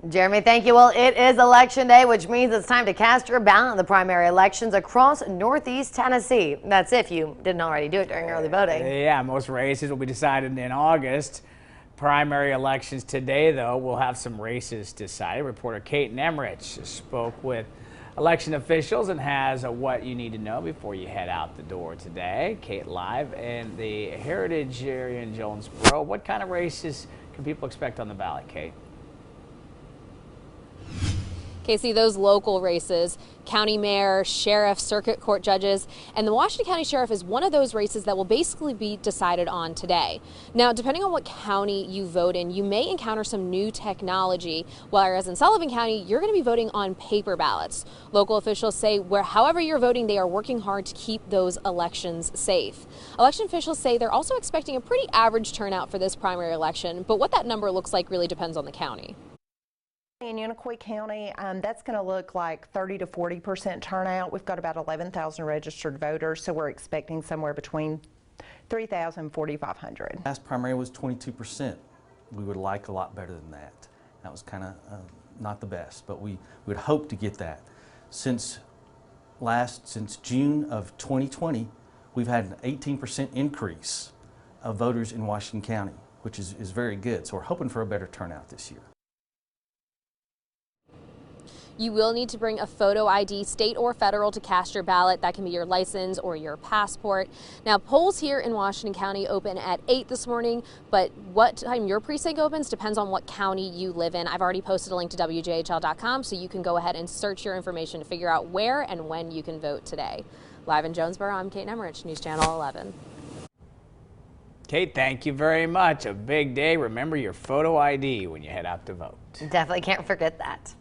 Jeremy, thank you. Well, it is Election Day, which means it's time to cast your ballot in the primary elections across Northeast Tennessee. That's if you didn't already do it during early voting. Yeah, most races will be decided in August. Primary elections today, though, we'll have some races decided. Reporter Kate Nemrich spoke with election officials and has what you need to know before you head out the door today. Kate, live in the Heritage area in Jonesboro. What kind of races can people expect on the ballot, Kate? Casey, those local races, county mayor, sheriff, circuit court judges, and the Washington County Sheriff is one of those races that will basically be decided on today. Now, depending on what county you vote in, you may encounter some new technology, whereas in Sullivan County, you're going to be voting on paper ballots. Local officials say however you're voting, they are working hard to keep those elections safe. Election officials say they're also expecting a pretty average turnout for this primary election, but what that number looks like really depends on the county. In Unicoi County, that's going to look like 30 to 40% turnout. We've got about 11,000 registered voters, so we're expecting somewhere between 3,000 and 4,500. Last primary was 22%. We would like a lot better than that. That was kind of not the best, but we would hope to get that. Since June of 2020, we've had an 18% increase of voters in Washington County, which is very good. So we're hoping for a better turnout this year. You will need to bring a photo ID, state or federal, to cast your ballot. That can be your license or your passport. Now, polls here in Washington County open at 8 this morning, but what time your precinct opens depends on what county you live in. I've already posted a link to WJHL.com, so you can go ahead and search your information to figure out where and when you can vote today. Live in Jonesboro, I'm Kate Nemrich, News Channel 11. Kate, thank you very much. A big day. Remember your photo ID when you head out to vote. Definitely can't forget that.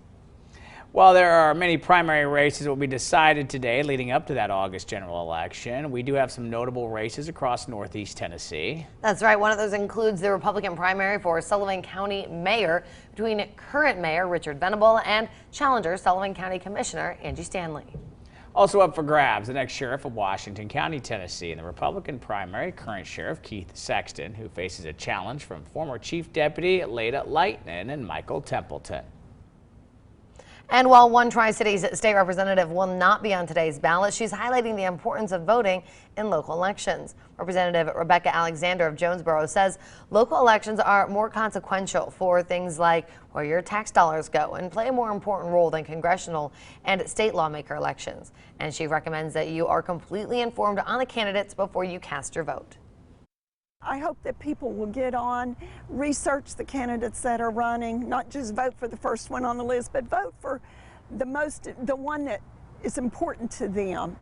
Well, there are many primary races that will be decided today leading up to that August general election. We do have some notable races across Northeast Tennessee. That's right. One of those includes the Republican primary for Sullivan County Mayor between current Mayor Richard Venable and challenger Sullivan County Commissioner Angie Stanley. Also up for grabs, the next sheriff of Washington County, Tennessee. In the Republican primary, current Sheriff Keith Sexton, who faces a challenge from former Chief Deputy Leda Lightnin and Michael Templeton. And while one Tri-Cities state representative will not be on today's ballot, she's highlighting the importance of voting in local elections. Representative Rebecca Alexander of Jonesboro says local elections are more consequential for things like where your tax dollars go and play a more important role than congressional and state lawmaker elections. And she recommends that you are completely informed on the candidates before you cast your vote. I hope that people will get on, research the candidates that are running, not just vote for the first one on the list, but vote for the one that is important to them.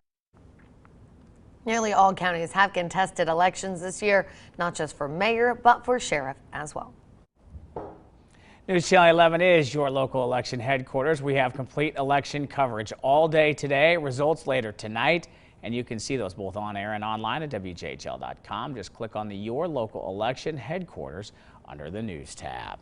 Nearly all counties have contested elections this year, not just for mayor, but for sheriff as well. News Channel 11 is your local election headquarters. We have complete election coverage all day today, results later tonight. And you can see those both on air and online at WJHL.com. Just click on the Your Local Election Headquarters under the News tab.